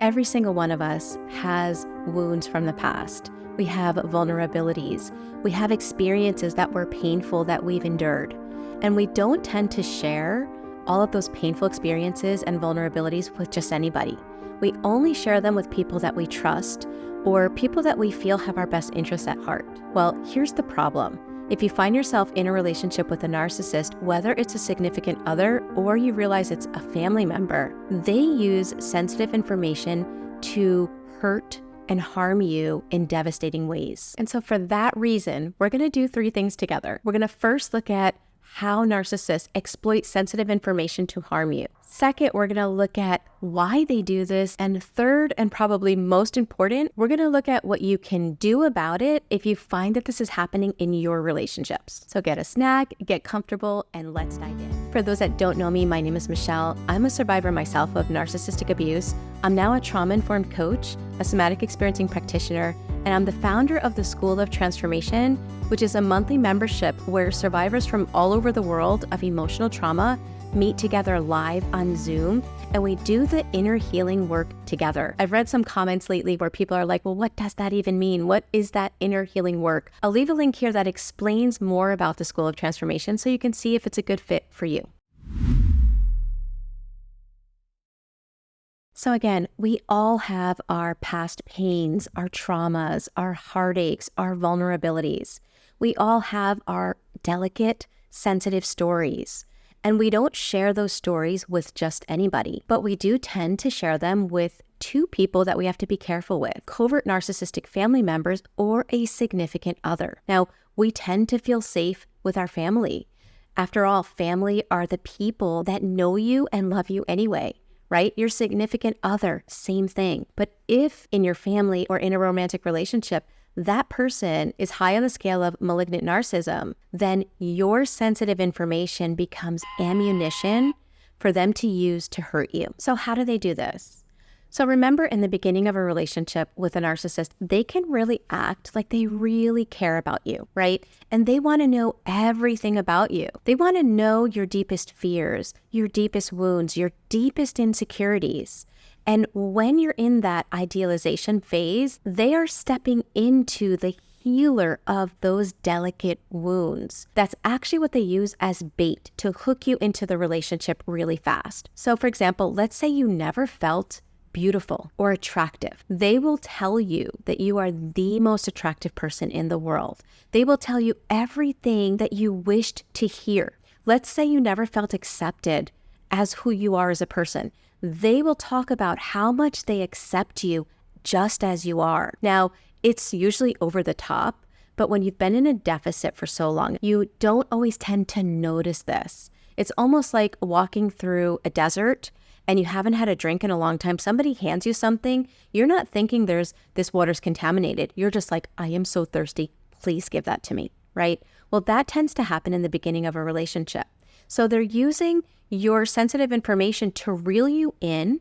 Every single one of us has wounds from the past. We have vulnerabilities. We have experiences that were painful that we've endured. And we don't tend to share all of those painful experiences and vulnerabilities with just anybody. We only share them with people that we trust or people that we feel have our best interests at heart. Well, here's the problem. If you find yourself in a relationship with a narcissist, whether it's a significant other or you realize it's a family member, they use sensitive information to hurt and harm you in devastating ways. And so for that reason, we're going to do 3 things together. We're going to first look at how narcissists exploit sensitive information to harm you. Second, we're going to look at why they do this. And third, and probably most important, we're going to look at what you can do about it if you find that this is happening in your relationships. So get a snack, get comfortable, and let's dive in. For those that don't know me, my name is Michele. I'm a survivor myself of narcissistic abuse. I'm now a trauma-informed coach, a somatic experiencing practitioner, and I'm the founder of the School of Transformation, which is a monthly membership where survivors from all over the world of emotional trauma meet together live on Zoom, and we do the inner healing work together. I've read some comments lately where people are like, well, what does that even mean? What is that inner healing work? I'll leave a link here that explains more about the School of Transformation so you can see if it's a good fit for you. So again, we all have our past pains, our traumas, our heartaches, our vulnerabilities. We all have our delicate, sensitive stories. And we don't share those stories with just anybody, but we do tend to share them with 2 people that we have to be careful with: covert narcissistic family members or a significant other. Now, we tend to feel safe with our family. After all, family are the people that know you and love you anyway, right? Your significant other, same thing. But if in your family or in a romantic relationship, that person is high on the scale of malignant narcissism, then your sensitive information becomes ammunition for them to use to hurt you. So how do they do this? So remember, in the beginning of a relationship with a narcissist, they can really act like they really care about you, right? And they want to know everything about you. They want to know your deepest fears, your deepest wounds, your deepest insecurities. And when you're in that idealization phase, they are stepping into the healer of those delicate wounds. That's actually what they use as bait to hook you into the relationship really fast. So for example, let's say you never felt beautiful or attractive. They will tell you that you are the most attractive person in the world. They will tell you everything that you wished to hear. Let's say you never felt accepted as who you are as a person. They will talk about how much they accept you just as you are. Now, it's usually over the top, but when you've been in a deficit for so long, you don't always tend to notice this. It's almost like walking through a desert and you haven't had a drink in a long time. Somebody hands you something. You're not thinking this water's contaminated. You're just like, I am so thirsty. Please give that to me, right? Well, that tends to happen in the beginning of a relationship. So they're using your sensitive information to reel you in,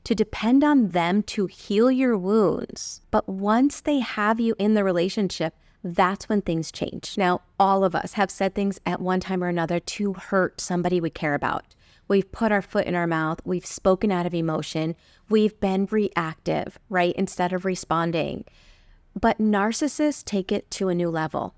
to depend on them to heal your wounds. But once they have you in the relationship, that's when things change. Now, all of us have said things at one time or another to hurt somebody we care about. We've put our foot in our mouth. We've spoken out of emotion. We've been reactive, right, instead of responding. But narcissists take it to a new level.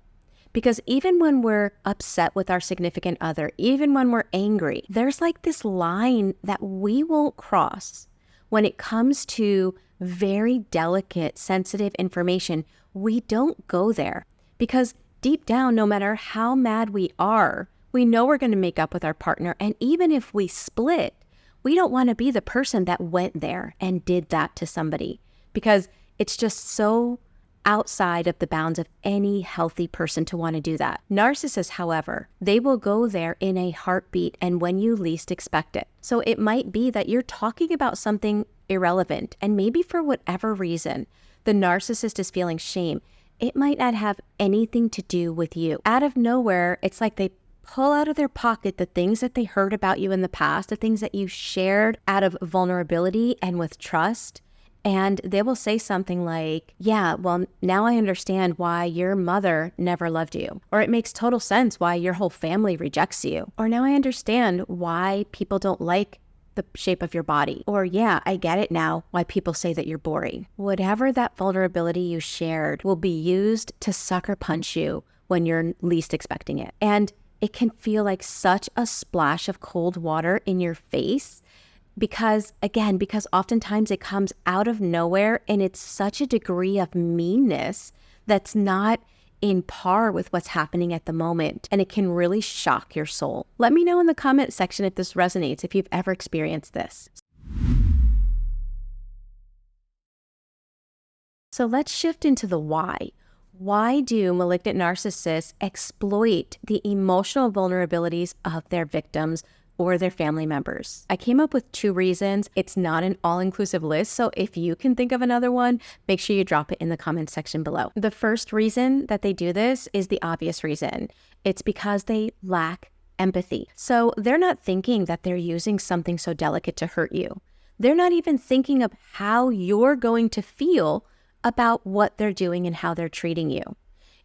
Because even when we're upset with our significant other, even when we're angry, there's like this line that we won't cross. When it comes to very delicate, sensitive information, we don't go there. Because deep down, no matter how mad we are, we know we're going to make up with our partner. And even if we split, we don't want to be the person that went there and did that to somebody. Because it's just so outside of the bounds of any healthy person to want to do that. Narcissists, however, they will go there in a heartbeat and when you least expect it. So it might be that you're talking about something irrelevant, and maybe for whatever reason, the narcissist is feeling shame. It might not have anything to do with you. Out of nowhere, it's like they pull out of their pocket the things that they heard about you in the past, the things that you shared out of vulnerability and with trust. And they will say something like, yeah, well, now I understand why your mother never loved you. Or it makes total sense why your whole family rejects you. Or now I understand why people don't like the shape of your body. Or yeah, I get it now why people say that you're boring. Whatever that vulnerability you shared will be used to sucker punch you when you're least expecting it. And it can feel like such a splash of cold water in your face because oftentimes it comes out of nowhere and it's such a degree of meanness that's not in par with what's happening at the moment. And it can really shock your soul. Let me know in the comment section if this resonates, if you've ever experienced this. So let's shift into the why. Why do malignant narcissists exploit the emotional vulnerabilities of their victims or their family members? I came up with 2 reasons. It's not an all-inclusive list, so if you can think of another one, make sure you drop it in the comment section below. The first reason that they do this is the obvious reason. It's because they lack empathy. So they're not thinking that they're using something so delicate to hurt you. They're not even thinking of how you're going to feel about what they're doing and how they're treating you.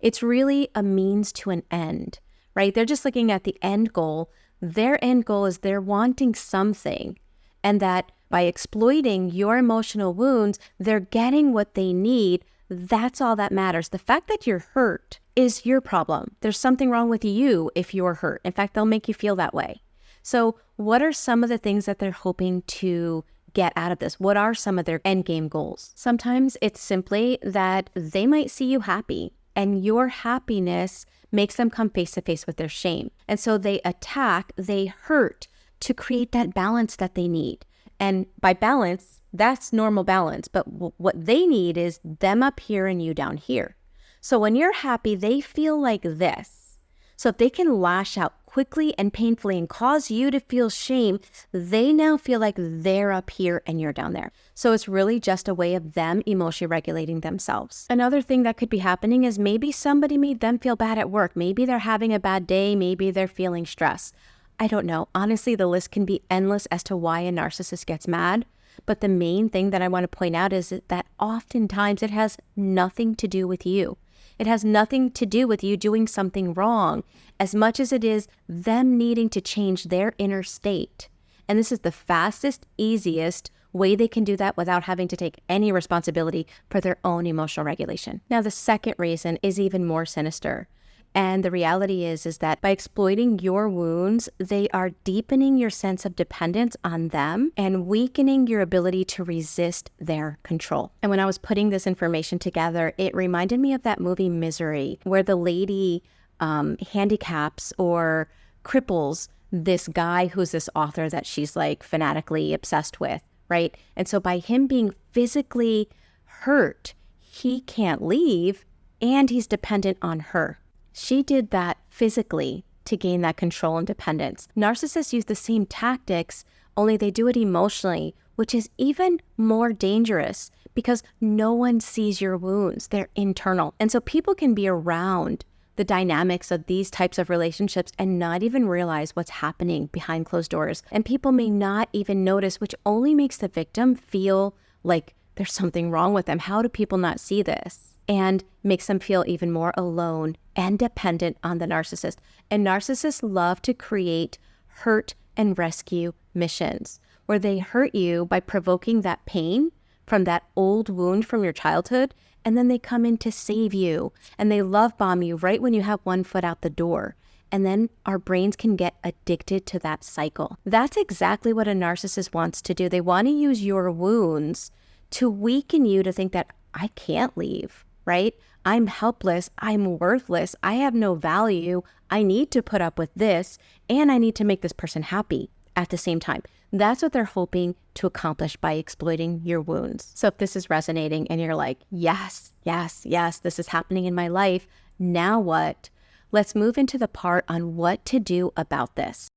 It's really a means to an end, right? They're just looking at the end goal. Their end goal is they're wanting something, and that by exploiting your emotional wounds, they're getting what they need. That's all that matters. The fact that you're hurt is your problem. There's something wrong with you if you're hurt. In fact, they'll make you feel that way. So what are some of the things that they're hoping to get out of this? What are some of their end game goals? Sometimes it's simply that they might see you happy, and your happiness makes them come face to face with their shame. And so they attack, they hurt to create that balance that they need. And by balance, that's normal balance. But what they need is them up here and you down here. So when you're happy, they feel like this. So if they can lash out quickly and painfully and cause you to feel shame, they now feel like they're up here and you're down there. So it's really just a way of them emotionally regulating themselves. Another thing that could be happening is maybe somebody made them feel bad at work. Maybe they're having a bad day. Maybe they're feeling stress. I don't know. Honestly, the list can be endless as to why a narcissist gets mad. But the main thing that I want to point out is that oftentimes it has nothing to do with you. It has nothing to do with you doing something wrong as much as it is them needing to change their inner state. And this is the fastest, easiest way they can do that without having to take any responsibility for their own emotional regulation. Now, the second reason is even more sinister. And the reality is that by exploiting your wounds, they are deepening your sense of dependence on them and weakening your ability to resist their control. And when I was putting this information together, it reminded me of that movie Misery, where the lady handicaps or cripples this guy who's this author that she's like fanatically obsessed with, right? And so by him being physically hurt, he can't leave and he's dependent on her. She did that physically to gain that control and dependence. Narcissists use the same tactics, only they do it emotionally, which is even more dangerous because no one sees your wounds. They're internal. And so people can be around the dynamics of these types of relationships and not even realize what's happening behind closed doors. And people may not even notice, which only makes the victim feel like there's something wrong with them. How do people not see this? And makes them feel even more alone and dependent on the narcissist. And narcissists love to create hurt and rescue missions where they hurt you by provoking that pain from that old wound from your childhood, and then they come in to save you and they love bomb you right when you have one foot out the door. And then our brains can get addicted to that cycle. That's exactly what a narcissist wants to do. They want to use your wounds to weaken you to think that I can't leave, right? I'm helpless. I'm worthless. I have no value. I need to put up with this, and I need to make this person happy at the same time. That's what they're hoping to accomplish by exploiting your wounds. So if this is resonating and you're like, yes, yes, yes, this is happening in my life, now what? Let's move into the part on what to do about this.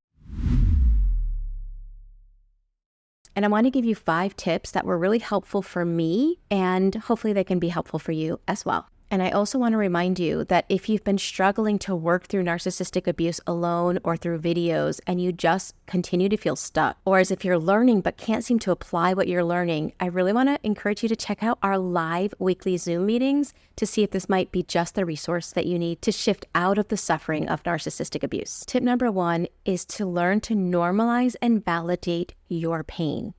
And I want to give you 5 tips that were really helpful for me, and hopefully they can be helpful for you as well. And I also want to remind you that if you've been struggling to work through narcissistic abuse alone or through videos and you just continue to feel stuck, or as if you're learning but can't seem to apply what you're learning, I really want to encourage you to check out our live weekly Zoom meetings to see if this might be just the resource that you need to shift out of the suffering of narcissistic abuse. Tip number 1 is to learn to normalize and validate your pain.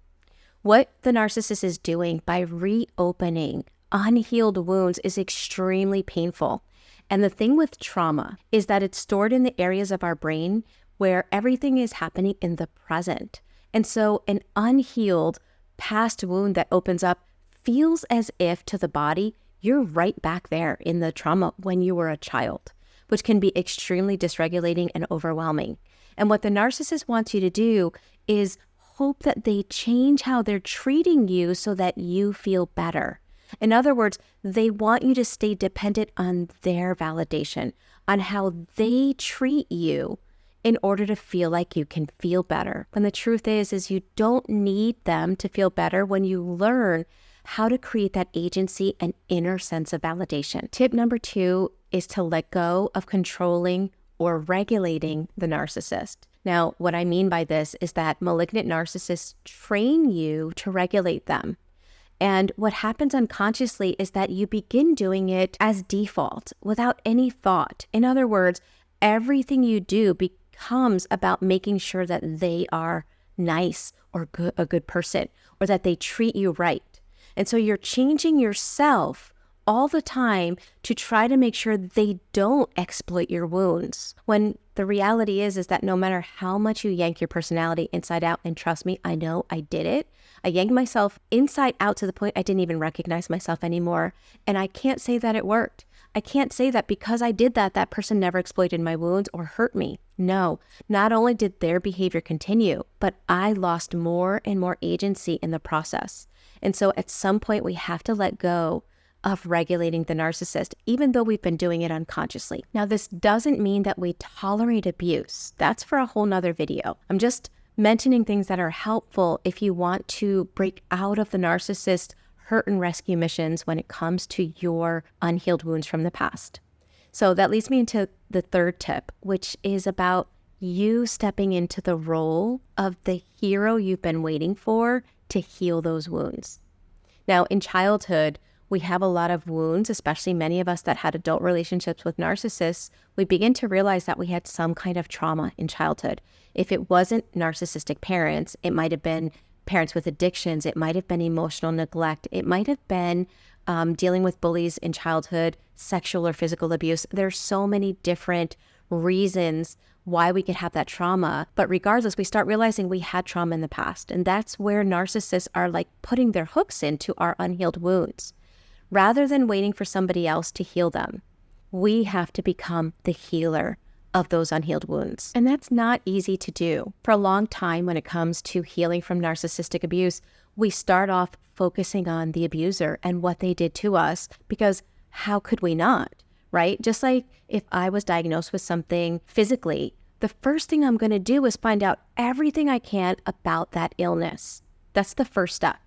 What the narcissist is doing by reopening unhealed wounds is extremely painful. And the thing with trauma is that it's stored in the areas of our brain where everything is happening in the present. And so an unhealed past wound that opens up feels as if to the body, you're right back there in the trauma when you were a child, which can be extremely dysregulating and overwhelming. And what the narcissist wants you to do is hope that they change how they're treating you so that you feel better. In other words, they want you to stay dependent on their validation, on how they treat you in order to feel like you can feel better. When the truth is you don't need them to feel better when you learn how to create that agency and inner sense of validation. Tip number 2 is to let go of controlling or regulating the narcissist. Now, what I mean by this is that malignant narcissists train you to regulate them. And what happens unconsciously is that you begin doing it as default without any thought. In other words, everything you do becomes about making sure that they are nice or a good person, or that they treat you right. And so you're changing yourself all the time to try to make sure they don't exploit your wounds. When the reality is that no matter how much you yank your personality inside out, and trust me, I know I did it. I yanked myself inside out to the point I didn't even recognize myself anymore. And I can't say that it worked. I can't say that because I did that, that person never exploited my wounds or hurt me. No, not only did their behavior continue, but I lost more and more agency in the process. And so at some point we have to let go of regulating the narcissist, even though we've been doing it unconsciously. Now, this doesn't mean that we tolerate abuse. That's for a whole nother video. I'm just mentioning things that are helpful if you want to break out of the narcissist hurt and rescue missions when it comes to your unhealed wounds from the past. So that leads me into the third tip, which is about you stepping into the role of the hero you've been waiting for to heal those wounds. Now, in childhood, we have a lot of wounds, especially many of us that had adult relationships with narcissists. We begin to realize that we had some kind of trauma in childhood. If it wasn't narcissistic parents, it might have been parents with addictions. It might have been emotional neglect. It might have been dealing with bullies in childhood, sexual or physical abuse. There's so many different reasons why we could have that trauma. But regardless, we start realizing we had trauma in the past. And that's where narcissists are like putting their hooks into our unhealed wounds. Rather than waiting for somebody else to heal them, we have to become the healer of those unhealed wounds. And that's not easy to do. For a long time, when it comes to healing from narcissistic abuse, we start off focusing on the abuser and what they did to us, because how could we not, right? Just like if I was diagnosed with something physically, the first thing I'm going to do is find out everything I can about that illness. That's the first step.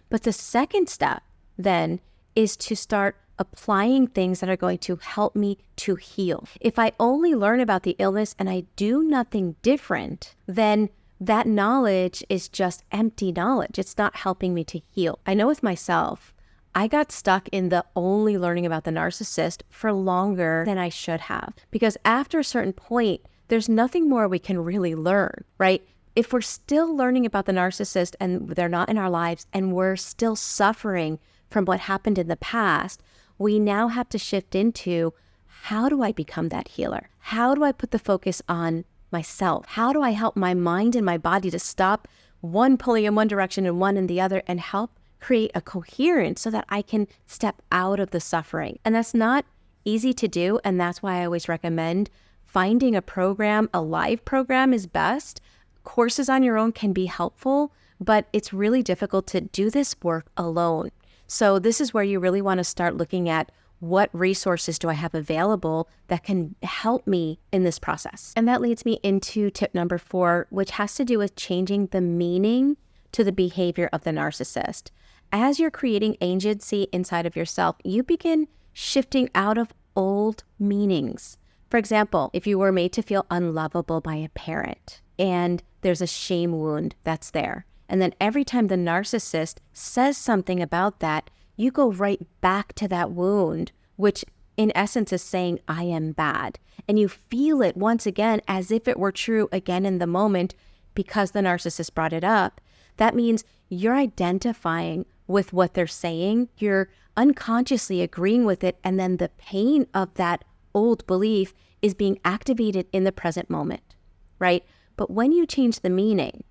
But the second step then is to start applying things that are going to help me to heal. If I only learn about the illness and I do nothing different, then that knowledge is just empty knowledge. It's not helping me to heal. I know with myself, I got stuck in the only learning about the narcissist for longer than I should have. Because after a certain point, there's nothing more we can really learn, right? If we're still learning about the narcissist and they're not in our lives and we're still suffering from what happened in the past, we now have to shift into, how do I become that healer? How do I put the focus on myself? How do I help my mind and my body to stop one pulling in one direction and one in the other, and help create a coherence so that I can step out of the suffering? And that's not easy to do. And that's why I always recommend finding a program. A live program is best. Courses on your own can be helpful, but it's really difficult to do this work alone. So this is where you really want to start looking at, what resources do I have available that can help me in this process? And that leads me into tip number 4, which has to do with changing the meaning to the behavior of the narcissist. As you're creating agency inside of yourself, you begin shifting out of old meanings. For example, if you were made to feel unlovable by a parent and there's a shame wound that's there, and then every time the narcissist says something about that, you go right back to that wound, which in essence is saying, I am bad. And you feel it once again as if it were true again in the moment because the narcissist brought it up. That means you're identifying with what they're saying. You're unconsciously agreeing with it. And then the pain of that old belief is being activated in the present moment, right? But when you change the meaning,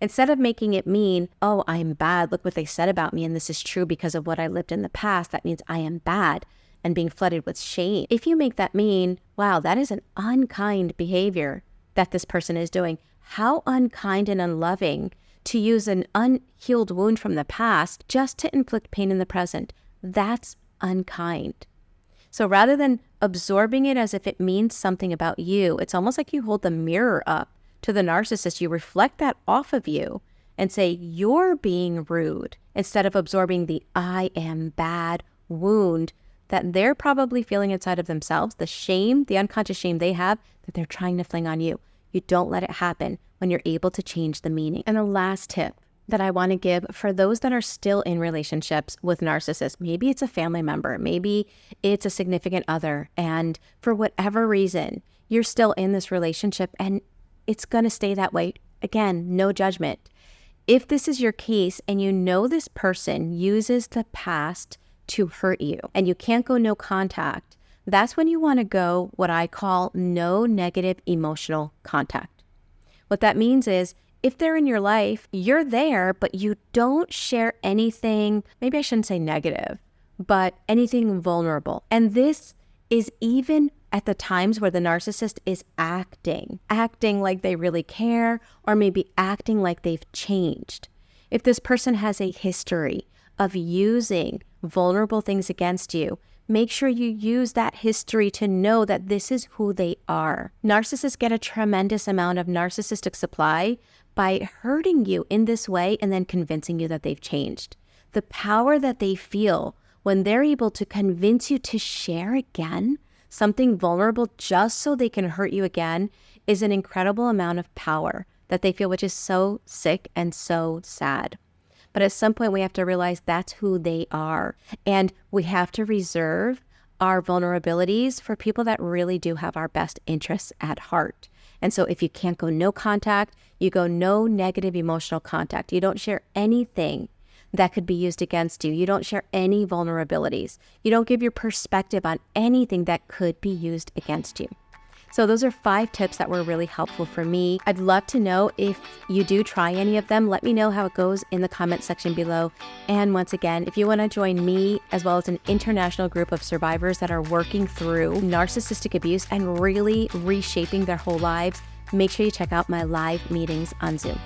instead of making it mean, oh, I'm bad, look what they said about me, and this is true because of what I lived in the past, that means I am bad, and being flooded with shame. If you make that mean, wow, that is an unkind behavior that this person is doing. How unkind and unloving to use an unhealed wound from the past just to inflict pain in the present. That's unkind. So rather than absorbing it as if it means something about you, it's almost like you hold the mirror up to the narcissist. You reflect that off of you and say, you're being rude, instead of absorbing the I am bad wound that they're probably feeling inside of themselves, the shame, the unconscious shame they have that they're trying to fling on you. You don't let it happen when you're able to change the meaning. And the last tip that I want to give for those that are still in relationships with narcissists, maybe it's a family member, maybe it's a significant other, and for whatever reason, you're still in this relationship and it's going to stay that way. Again, no judgment. If this is your case and you know this person uses the past to hurt you and you can't go no contact, that's when you want to go what I call no negative emotional contact. What that means is if they're in your life, you're there, but you don't share anything, maybe I shouldn't say negative, but anything vulnerable. And this is even at the times where the narcissist is acting like they really care, or maybe acting like they've changed. If this person has a history of using vulnerable things against you, make sure you use that history to know that this is who they are. Narcissists get a tremendous amount of narcissistic supply by hurting you in this way and then convincing you that they've changed. The power that they feel when they're able to convince you to share again something vulnerable just so they can hurt you again is an incredible amount of power that they feel, which is so sick and so sad. But at some point we have to realize that's who they are. And we have to reserve our vulnerabilities for people that really do have our best interests at heart. And so if you can't go no contact, you go no negative emotional contact. You don't share anything that could be used against you. You don't share any vulnerabilities. You don't give your perspective on anything that could be used against you. So those are 5 tips that were really helpful for me. I'd love to know if you do try any of them. Let me know how it goes in the comment section below. And once again, if you want to join me as well as an international group of survivors that are working through narcissistic abuse and really reshaping their whole lives, make sure you check out my live meetings on Zoom.